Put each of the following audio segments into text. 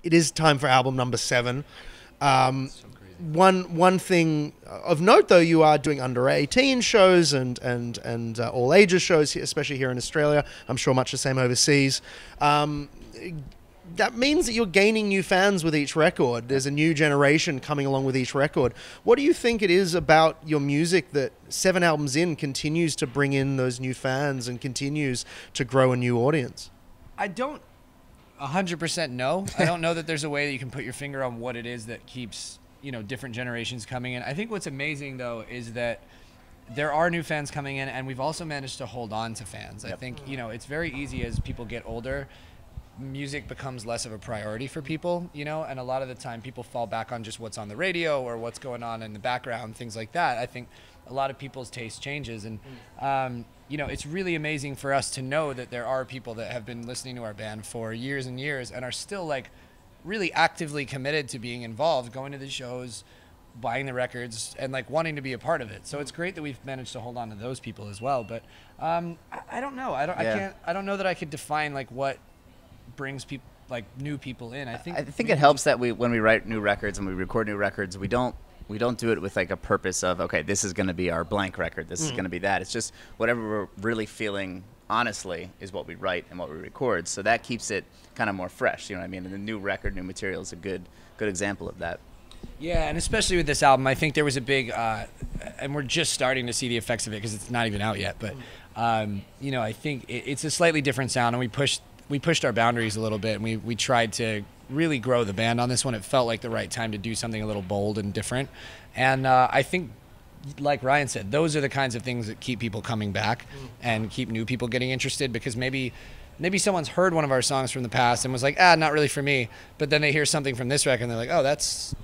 it is time for album number 7. So crazy. One thing of note, though, you are doing under 18 shows and all ages shows, especially here in Australia. I'm sure much the same overseas. That means that you're gaining new fans with each record. There's a new generation coming along with each record. What do you think it is about your music that 7 albums in continues to bring in those new fans and continues to grow a new audience? I don't 100% know. I don't know that there's a way that you can put your finger on what it is that keeps, different generations coming in. I think what's amazing, though, is that there are new fans coming in, and we've also managed to hold on to fans. Yep. I think, it's very easy as people get older. Music becomes less of a priority for people, and a lot of the time people fall back on just what's on the radio or what's going on in the background, things like that. I think a lot of people's taste changes, and it's really amazing for us to know that there are people that have been listening to our band for years and years and are still like really actively committed to being involved, going to the shows, buying the records, and like wanting to be a part of it. So it's great that we've managed to hold on to those people as well. But I don't know. I don't know that I could define like what brings people, like, new people in. I think it helps that when we write new records and we record new records, we don't do it with like a purpose of, okay, this is going to be our blank record, this is going to be that. It's just whatever we're really feeling honestly is what we write and what we record. So that keeps it kind of more fresh, you know what I mean? And the new record, new material is a good example of that. Yeah, and especially with this album, I think there was a big, and we're just starting to see the effects of it because it's not even out yet, but I think it's a slightly different sound, and we pushed our boundaries a little bit, and we tried to really grow the band on this one. It felt like the right time to do something a little bold and different. And I think, like Ryan said, those are the kinds of things that keep people coming back and keep new people getting interested, because maybe someone's heard one of our songs from the past and was like, not really for me. But then they hear something from this record and they're like, oh, that's,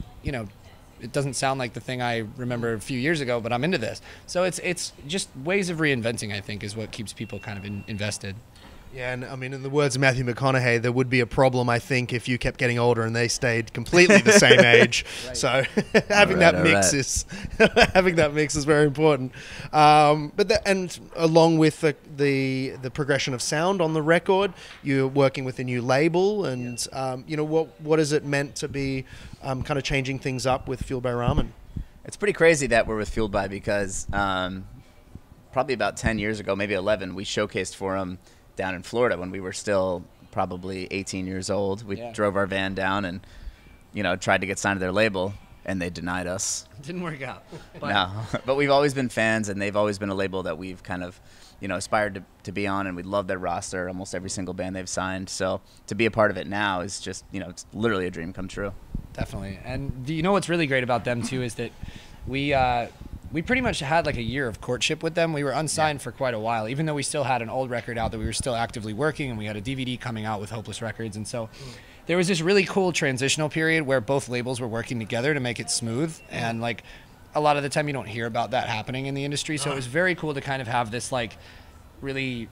it doesn't sound like the thing I remember a few years ago, but I'm into this. So it's just ways of reinventing, I think, is what keeps people kind of invested. Yeah, and I mean, in the words of Matthew McConaughey, there would be a problem, I think, if you kept getting older and they stayed completely the same age. Right. So having that mix is very important. And along with the progression of sound on the record, you're working with a new label, and what has it meant to be kind of changing things up with Fueled by Ramen? It's pretty crazy that we're with Fueled By, because probably about 10 years ago, maybe 11, we showcased for them down in Florida when we were still probably 18 years old. We drove our van down and, tried to get signed to their label, and they denied us. It didn't work out. But no, but we've always been fans, and they've always been a label that we've kind of, aspired to be on, and we love their roster, almost every single band they've signed. So to be a part of it now is just, it's literally a dream come true. Definitely. And what's really great about them too is that we pretty much had like a year of courtship with them. We were unsigned for quite a while, even though we still had an old record out that we were still actively working, and we had a DVD coming out with Hopeless Records. And so there was this really cool transitional period where both labels were working together to make it smooth. And like a lot of the time you don't hear about that happening in the industry. So it was very cool to kind of have this like really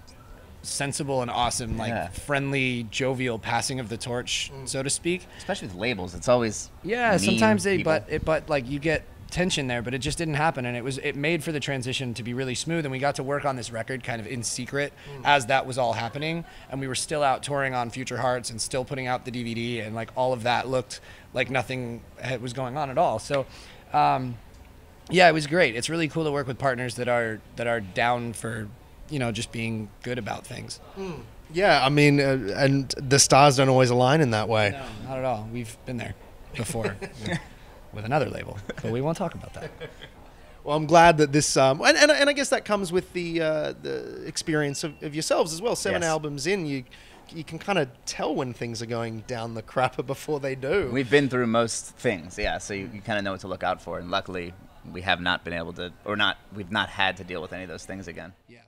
sensible and awesome, like friendly, jovial passing of the torch, so to speak. Especially with labels, it's always sometimes they people. but like you get tension there, but it just didn't happen, and it made for the transition to be really smooth, and we got to work on this record kind of in secret as that was all happening, and we were still out touring on Future Hearts and still putting out the DVD, and like all of that looked like nothing was going on at all. So it was great. It's really cool to work with partners that are down for just being good about things. Yeah, I mean, and the stars don't always align in that way. No, not at all. We've been there before with another label, but we won't talk about that. Well, I'm glad that this, and I guess that comes with the experience of yourselves as well. 7 albums in, you can kind of tell when things are going down the crapper before they do. We've been through most things, so you kind of know what to look out for, and luckily we have not been able to, we've not had to deal with any of those things again. Yeah.